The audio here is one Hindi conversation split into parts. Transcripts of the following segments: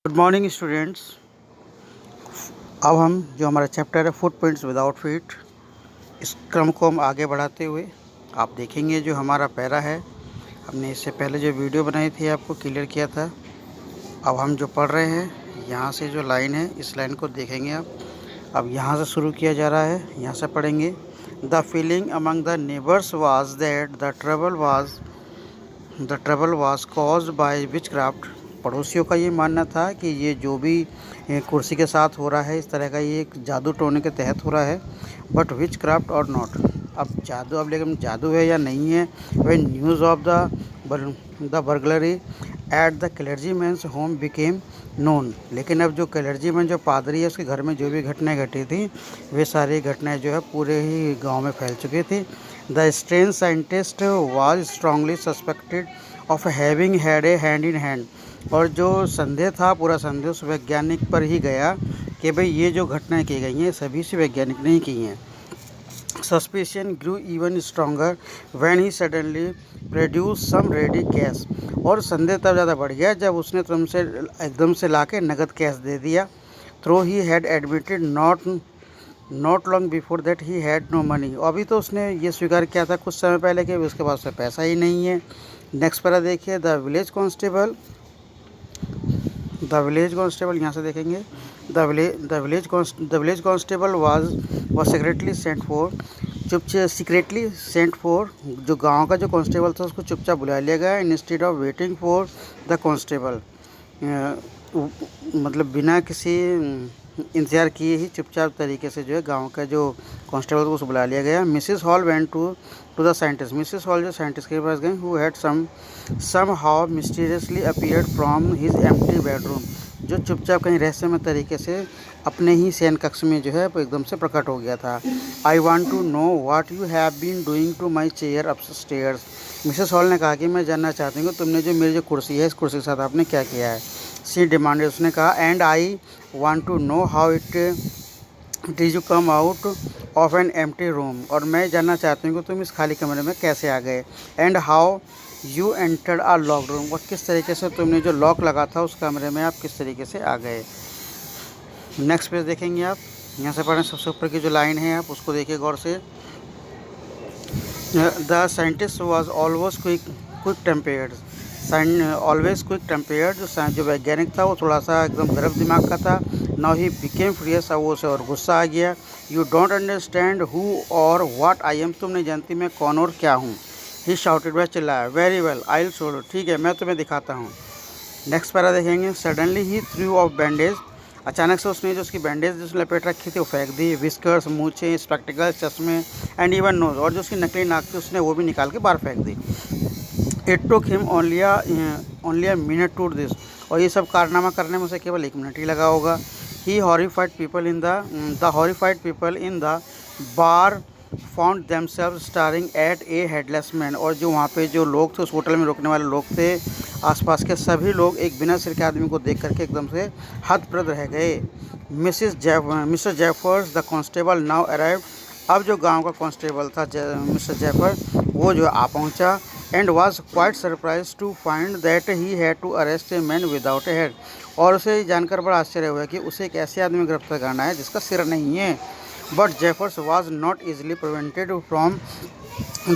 Good morning students. अब हम जो हमारा चैप्टर है फुटप्रिंट्स विदाउट फीट, इस क्रम को हम आगे बढ़ाते हुए आप देखेंगे जो हमारा पैरा है। हमने इससे पहले जो वीडियो बनाई थी आपको क्लियर किया था। अब हम जो पढ़ रहे हैं यहाँ से जो लाइन है इस लाइन को देखेंगे आप। अब यहाँ से शुरू किया जा रहा है, यहाँ से पढ़ेंगे। The feeling among the neighbours was that the trouble was caused by witchcraft. पड़ोसियों का ये मानना था कि ये जो भी कुर्सी के साथ हो रहा है इस तरह का ये एक जादू टोने के तहत हो रहा है। But witchcraft or not, अब लेकिन जादू है या नहीं है। When news of the burglary at the clergyman's home became known. लेकिन अब जो क्लर्जीमैन जो पादरी है उसके घर में जो भी घटनाएं घटी थी वे सारी घटनाएं जो है पूरे ही गांव में फैल चुकी थी। The strange scientist was strongly suspected of having had a hand in hand. और जो संदेह था पूरा संदेह उस वैज्ञानिक पर ही गया कि भाई ये जो घटनाएं की गई हैं सभी से वैज्ञानिक ने ही की हैं। Suspicion grew even stronger when he suddenly produce some ready cash. और संदेह तब ज़्यादा बढ़ गया जब उसने तुमसे एकदम से लाके नगद कैश दे दिया। Though he had admitted not long before that he had no money. अभी तो उसने ये स्वीकार किया था कुछ समय पहले कि उसके पास में पैसा ही नहीं है। नेक्स्ट पैरा देखिए। द विलेज कांस्टेबल यहाँ से देखेंगे। The village constable was secretly sent for. जो गांव का जो कांस्टेबल था उसको चुपचाप बुला लिया गया। Instead of waiting for the constable, मतलब बिना किसी इंतज़ार किए ही चुपचाप तरीके से जो है गांव का जो कांस्टेबल को उसको बुला लिया गया। Mrs Hall went to the scientist. Mrs Hall जो साइंटिस्ट के पास गए, who had somehow mysteriously appeared from his empty bedroom. जो चुपचाप कहीं रहस्यमय तरीके से अपने ही शयन कक्ष में जो है एकदम से प्रकट हो गया था। I want to know what you have been doing to my chair upstairs. Mrs Hall ने कहा कि मैं जानना चाहती हूँ कि तुमने जो मेरी जो कुर्सी है इस कुर्सी के साथ आपने क्या किया है। शी डिमांडेड, उसने कहा। And I want to know how it is you come out of an empty room. और मैं जानना चाहती हूँ कि तुम इस खाली कमरे में कैसे आ गए। And how you entered a lock room. और किस तरीके से तुमने जो लॉक लगा था उस कमरे में आप किस तरीके से आ गए। नेक्स्ट पेज देखेंगे आप। यहाँ से पढ़ें, सबसे ऊपर की जो लाइन है आप उसको देखिए गौर से। The scientist was always quick tempered. जो वैज्ञानिक था वो थोड़ा सा एकदम गर्म दिमाग का था। नाउ ही बिकेम फ्रियस, अब वो उसे और गुस्सा आ गया। यू डोंट अंडरस्टैंड हु और व्हाट आई एम। तुम नहीं जानती मैं कौन और क्या हूँ। ही शाउटेड, वह चिल्लाया। Very well I will show you. ठीक है मैं तुम्हें दिखाता हूँ। नेक्स्ट पैरा देखेंगे। Suddenly he threw of bandage. अचानक से उसने जो उसकी बैंडेज जिसने लपेट रखी थी वो फेंक दी। विस्कर्स, मूछें, स्पेक्टिकल्स, चश्मे एंड इवन नोज, और जो उसकी नकली नाक थी उसने वो भी निकाल के बाहर फेंक दी। It took him only a minute to this. और ये सब कारनामा करने में उसे केवल 1 मिनट ही लगा होगा। He horrified people in the bar found themselves staring at a headless man. और जो वहाँ पे जो लोग थे उस होटल में रुकने वाले लोग थे, आसपास के सभी लोग एक बिना सिर के आदमी को देख करके एकदम से हतप्रभ रह गए। Mister Jeffers the constable now arrived. अब जो गांव का कांस्टेबल था मिस्टर जेफर वो जो आ पहुंचा। And was quite surprise to find that he had to arrest a man without a head. और उसे जानकर बड़ा आश्चर्य हुआ कि उसे एक ऐसे आदमी गिरफ्तार करना है जिसका सिर नहीं है। But Jeffers was not easily prevented from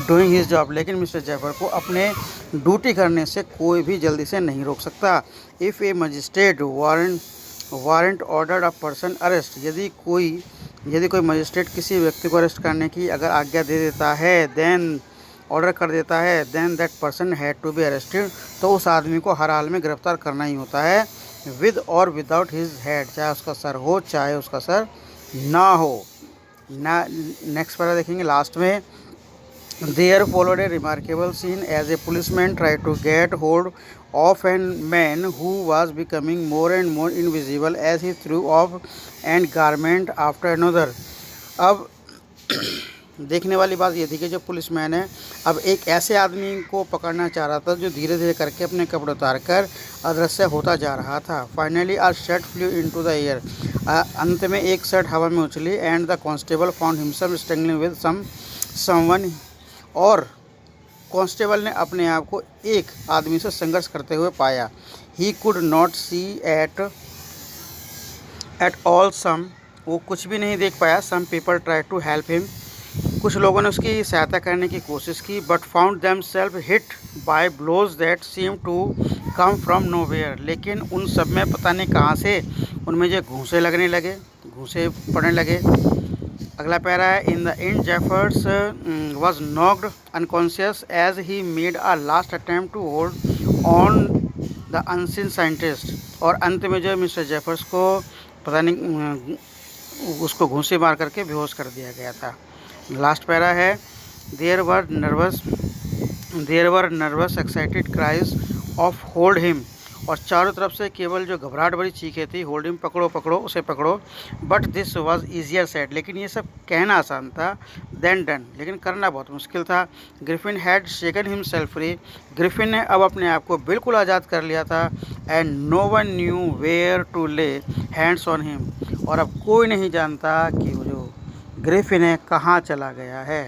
doing his job. लेकिन मिस्टर जेफर को अपने ड्यूटी करने से कोई भी जल्दी से नहीं रोक सकता। If A magistrate warrant ordered a person arrest. यदि कोई मजिस्ट्रेट किसी व्यक्ति को अरेस्ट करने की अगर आज्ञा दे देता है, ऑर्डर कर देता है, then that person had to be arrested. तो उस आदमी को हर हाल में गिरफ्तार करना ही होता है, विद और विदाउट हिज हेड, चाहे उसका सर हो चाहे उसका सर ना हो। नेक्स्ट पैरा देखेंगे लास्ट में। There followed a remarkable scene as a policeman try to get hold of an man who was becoming more and more invisible as he threw off and garment after another. अब देखने वाली बात ये थी कि जो पुलिसमैन है अब एक ऐसे आदमी को पकड़ना चाह रहा था जो धीरे धीरे करके अपने कपड़े उतार कर अदृश्य होता जा रहा था। Finally a shirt flu into the air. अंत में एक शर्ट हवा में उछली। And the constable found himself struggling with someone. और कांस्टेबल ने अपने आप को एक आदमी से संघर्ष करते हुए पाया। He could not see at all some, वो कुछ भी नहीं देख पाया। Some people try to help him, कुछ लोगों ने उसकी सहायता करने की कोशिश की। But found them self hit by blows that seem to come from nowhere, लेकिन उन सब में पता नहीं कहाँ से उनमें जो घूंसे लगने लगे, घूंसे पड़ने लगे। अगला पैरा है, in the end Jaffers was knocked unconscious as he made a last attempt to hold on the unseen scientist, और अंत में जो मिस्टर जेफर्स को पता नहीं उसको घूंसे मार करके बेहोश कर दिया गया था। लास्ट पैरा है, there were nervous excited cries of hold him, और चारों तरफ से केवल जो घबराहट भरी चीखें थी, होल्ड हिम, पकड़ो पकड़ो उसे पकड़ो। But this was easier said, लेकिन ये सब कहना आसान था, देन डन, लेकिन करना बहुत मुश्किल था। Griffin had shaken himself free, Griffin ने अब अपने आप को बिल्कुल आज़ाद कर लिया था। And no one knew where to lay hands on him, और अब कोई नहीं जानता कि वो जो ग्रिफिन है कहाँ चला गया है।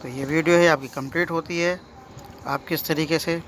तो ये वीडियो है आपकी कंप्लीट होती है। आप किस तरीके से